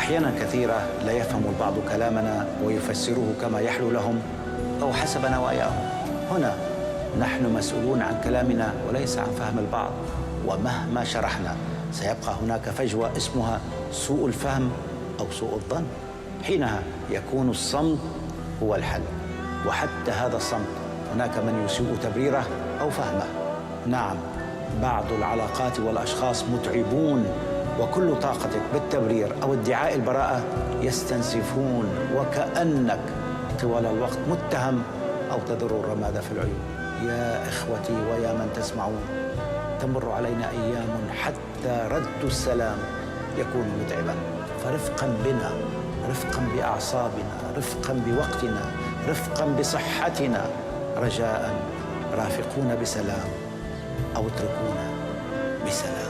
أحيانا كثيرة لا يفهم البعض كلامنا ويفسره كما يحلو لهم أو حسب نواياهم. هنا نحن مسؤولون عن كلامنا وليس عن فهم البعض، ومهما شرحنا سيبقى هناك فجوة اسمها سوء الفهم أو سوء الظن. حينها يكون الصمت هو الحل، وحتى هذا الصمت هناك من يسيء تبريره أو فهمه. نعم، بعض العلاقات والأشخاص متعبون، وكل طاقتك بالتبرير أو ادعاء البراءة يستنسفون، وكأنك طوال الوقت متهم أو تذر الرماد في العيون. يا إخوتي ويا من تسمعون، تمر علينا أيام حتى رد السلام يكون متعبا، فرفقا بنا، رفقا بأعصابنا، رفقا بوقتنا، رفقا بصحتنا، رجاء رافقونا بسلام أو اتركونا بسلام.